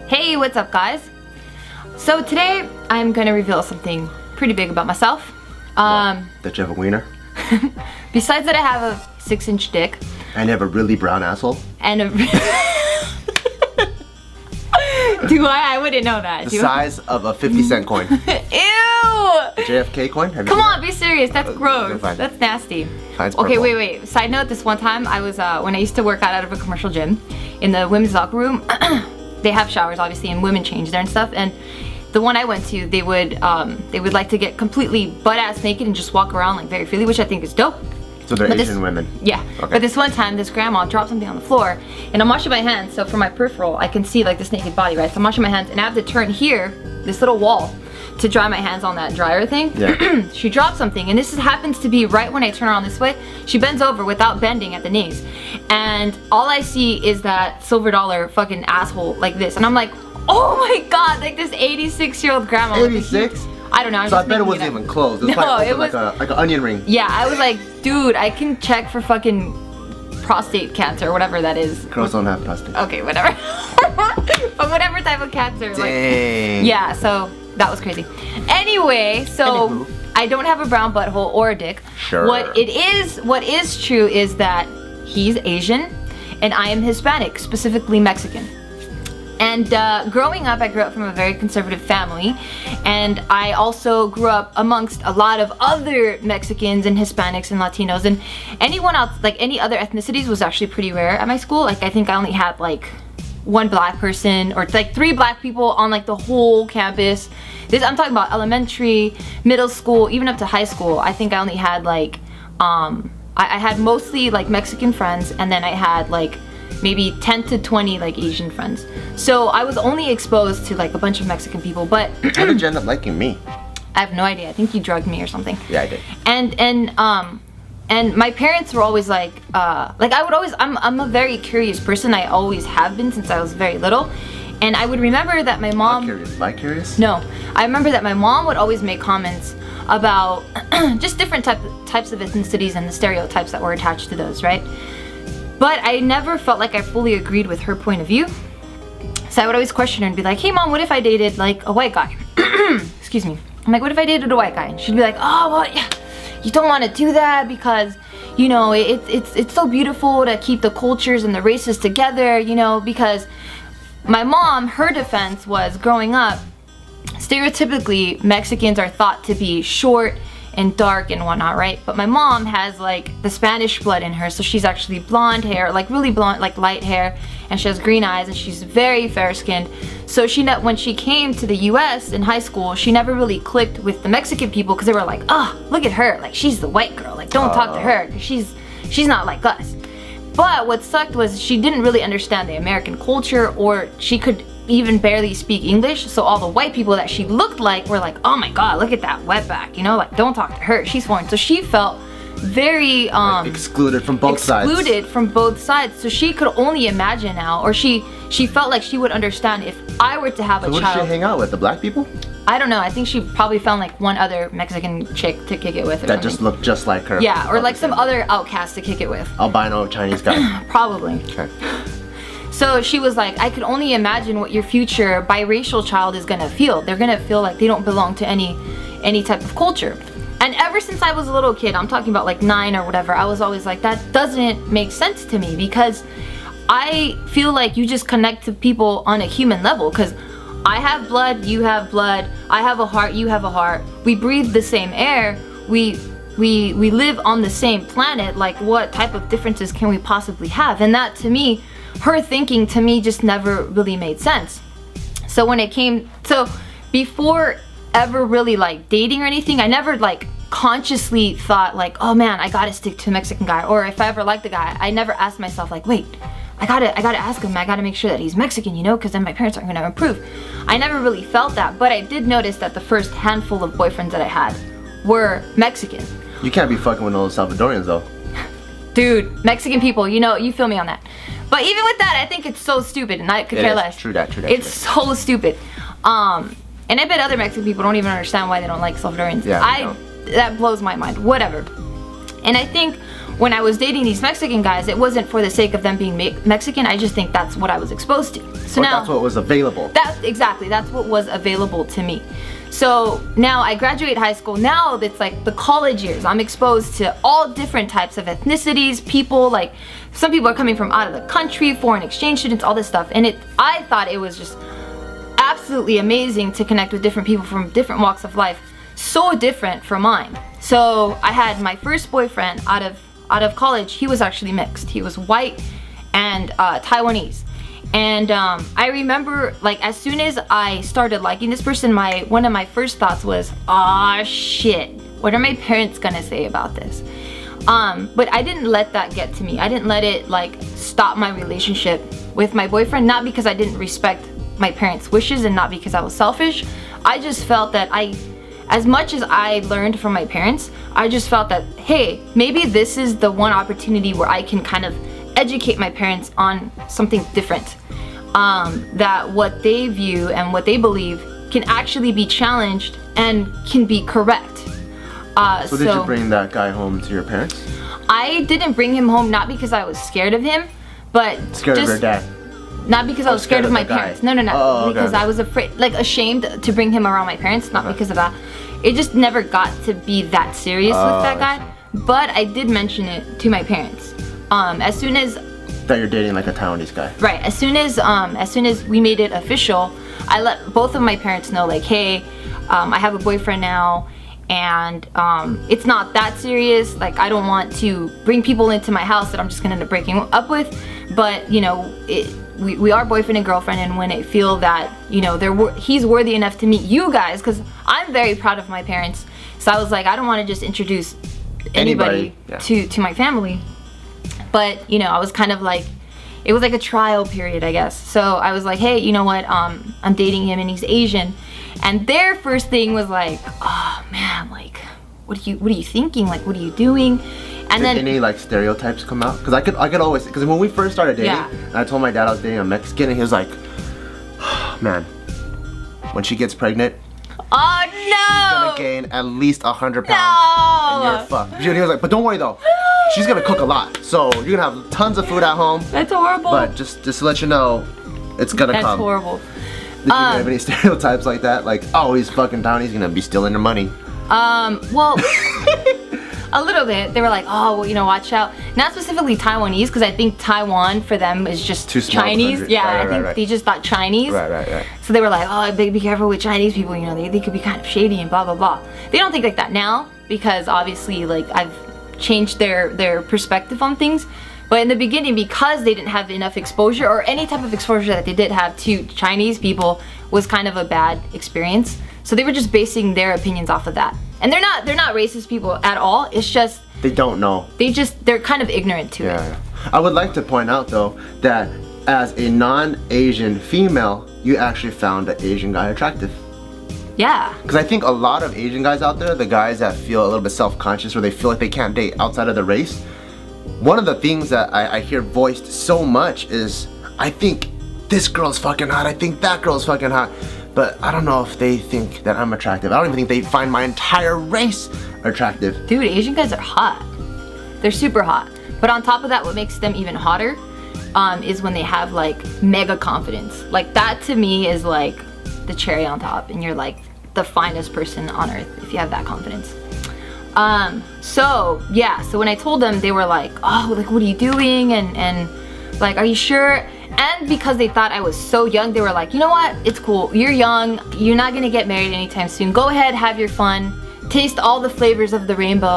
Hey, what's up guys? So today I'm gonna reveal something pretty big about myself. That you have a wiener? Besides that I have a 6-inch dick. And you have a really brown asshole? And a Do I wouldn't know that. The size of a 50-cent coin. Ew! A JFK coin? Come on, be serious. That's gross. That's nasty. Okay, wait. Side note, this one time I was, when I used to work out of a commercial gym, in the women's locker room, they have showers obviously and women change there and stuff, and the one I went to, they would like to get completely butt-ass naked and just walk around like very freely, which I think is dope. So they're Asian women? Yeah. Okay. But this one time, this grandma dropped something on the floor, and I'm washing my hands, so from my peripheral, I can see like this naked body, right? So I'm washing my hands, and I have to turn here, this little wall, to dry my hands on that dryer thing. Yeah. She dropped something, and this happens to be right when I turn around this way. She bends over without bending at the knees, and all I see is that silver dollar fucking asshole like this, and I'm like, oh my god, like this 86-year-old grandma. 86? I don't know. So I bet it wasn't even closed. It was probably like an onion ring. Yeah, I was like, dude, I can check for fucking prostate cancer or whatever that is. Girls don't have prostate. Okay, whatever. But whatever type of cancer. Dang. Like, yeah, so that was crazy. Anyway, so Anywho. I don't have a brown butthole or a dick. Sure. What is true is that he's Asian and I am Hispanic, specifically Mexican. And growing up, I grew up from a very conservative family, and I also grew up amongst a lot of other Mexicans and Hispanics and Latinos, and anyone else, like any other ethnicities, was actually pretty rare at my school. Like I think I only had like one black person, or like 3 black people on like the whole campus. I'm talking about elementary, middle school, even up to high school. I think I only had like, I had mostly like Mexican friends, and then I had like maybe 10 to 20 like Asian friends. So I was only exposed to like a bunch of Mexican people, but how did you end up liking me? I have no idea. I think you drugged me or something. Yeah, I did. And my parents were always like I'm a very curious person. I always have been since I was very little. And I would remember that my mom... Bi-curious? No. I remember that my mom would always make comments about just different types of ethnicities and the stereotypes that were attached to those, right? But I never felt like I fully agreed with her point of view. So I would always question her and be like, hey mom, what if I dated like a white guy? Excuse me. I'm like, what if I dated a white guy? And she'd be like, oh, well, yeah, you don't want to do that because, you know, it's so beautiful to keep the cultures and the races together, you know, because my mom, her defense was growing up, stereotypically, Mexicans are thought to be short and dark and whatnot, right? But my mom has like the Spanish blood in her, so she's actually blonde hair, like really blonde, like light hair, and she has green eyes, and she's very fair-skinned. So when she came to the US in high school, she never really clicked with the Mexican people because they were like, oh, look at her, like she's the white girl, like don't talk to her because she's not like us. But what sucked was she didn't really understand the American culture, or she could even barely speak English, so all the white people that she looked like were like, oh my god, look at that wetback, you know, like don't talk to her, she's foreign. So she felt very like excluded from both sides. Excluded from both sides. So she could only imagine now, or she felt like she would understand if I were to have a child. So who did she hang out with? The black people? I don't know. I think she probably found like one other Mexican chick to kick it with. That just looked just like her. Yeah, or like some other outcast to kick it with. Albino Chinese guy. Probably. Okay. So she was like, I could only imagine what your future biracial child is gonna feel. They're gonna feel like they don't belong to any type of culture. And ever since I was a little kid, I'm talking about like 9 or whatever, I was always like, that doesn't make sense to me, because I feel like you just connect to people on a human level, because I have blood, you have blood, I have a heart, you have a heart, we breathe the same air, we live on the same planet. Like what type of differences can we possibly have? And that to me, her thinking to me just never really made sense. So when it came, so before ever really like dating or anything, I never like consciously thought like, oh man, I gotta stick to a Mexican guy. Or if I ever liked the guy, I never asked myself like, wait, I gotta ask him, I gotta make sure that he's Mexican, you know, because then my parents aren't gonna approve. I never really felt that, but I did notice that the first handful of boyfriends that I had were Mexican. You can't be fucking with those Salvadorians though. Dude, Mexican people, you know, you feel me on that. But even with that, I think it's so stupid, and I could care less. True that. It's so stupid. And I bet other Mexican people don't even understand why they don't like Salvadorians. Yeah, that blows my mind. Whatever. And I think when I was dating these Mexican guys, it wasn't for the sake of them being Mexican. I just think that's what I was exposed to. So Or now that's what was available. That's what was available to me. So now I graduate high school. Now it's like the college years. I'm exposed to all different types of ethnicities, people, like some people are coming from out of the country, foreign exchange students, all this stuff. And I thought it was just absolutely amazing to connect with different people from different walks of life, so different from mine. So I had my first boyfriend out of college. He was actually mixed. He was white and Taiwanese. And I remember, like, as soon as I started liking this person, one of my first thoughts was, ah, shit, what are my parents gonna say about this? But I didn't let that get to me. I didn't let it, like, stop my relationship with my boyfriend, not because I didn't respect my parents' wishes and not because I was selfish. I just felt that as much as I learned from my parents, I just felt that, hey, maybe this is the one opportunity where I can kind of educate my parents on something different. That what they view and what they believe can actually be challenged and can be correct. So did you bring that guy home to your parents? I didn't bring him home, not because I was scared of him, but Scared of your dad? Not because I was scared of my parents. No. Oh, because okay. I was afraid, like ashamed to bring him around my parents, not because of that. It just never got to be that serious with that guy. But I did mention it to my parents. As soon as that you're dating like a Taiwanese guy. Right. As soon as we made it official, I let both of my parents know, like, hey, I have a boyfriend now, and it's not that serious. Like, I don't want to bring people into my house that I'm just gonna end up breaking up with. But you know, we are boyfriend and girlfriend, and when I feel that, you know, he's worthy enough to meet you guys, because I'm very proud of my parents. So I was like, I don't want to just introduce anybody yeah. to my family. But you know, I was kind of like, it was like a trial period, I guess. So I was like, hey, you know what? I'm dating him and he's Asian. And their first thing was like, oh man, like, what are you thinking? Like, what are you doing? And Did any like stereotypes come out? Because I could always, because when we first started dating, Yeah. and I told my dad I was dating a Mexican, and he was like, oh, man, when she gets pregnant, oh she's no! gonna gain at least 100 pounds, No! and you're fucked. And he was like, but don't worry though, she's gonna cook a lot, so you're gonna have tons of food at home. That's horrible. But just to let you know, it's gonna That's come. horrible. Did you have any stereotypes like that? Like, oh, he's fucking down, he's gonna be stealing your money. Well, a little bit. They were like, oh, well, you know, watch out. Not specifically Taiwanese, because I think Taiwan for them is just Too small of a Chinese. country. Yeah, Right, I think they just thought Chinese. Right. So they were like, oh, be careful with Chinese people. You know, they could be kind of shady and blah blah blah. They don't think like that now, because obviously, like, I've changed their perspective on things. But in the beginning, because they didn't have enough exposure, or any type of exposure that they did have to Chinese people, was kind of a bad experience. So they were just basing their opinions off of that. And they're not racist people at all. It's just They don't know. they're kind of ignorant to it. Yeah. I would like to point out though that as a non-Asian female, you actually found an Asian guy attractive. Yeah. Because I think a lot of Asian guys out there, the guys that feel a little bit self-conscious or they feel like they can't date outside of the race, one of the things that I hear voiced so much is, I think this girl's fucking hot, I think that girl's fucking hot. But I don't know if they think that I'm attractive. I don't even think they find my entire race attractive. Dude, Asian guys are hot. They're super hot. But on top of that, what makes them even hotter is when they have like mega confidence. Like, that to me is like the cherry on top, and you're like the finest person on earth if you have that confidence. So yeah, so when I told them, they were like, oh, like, what are you doing? And like, are you sure? And because they thought I was so young, they were like, you know what? It's cool. You're young. You're not gonna get married anytime soon. Go ahead, have your fun. Taste all the flavors of the rainbow.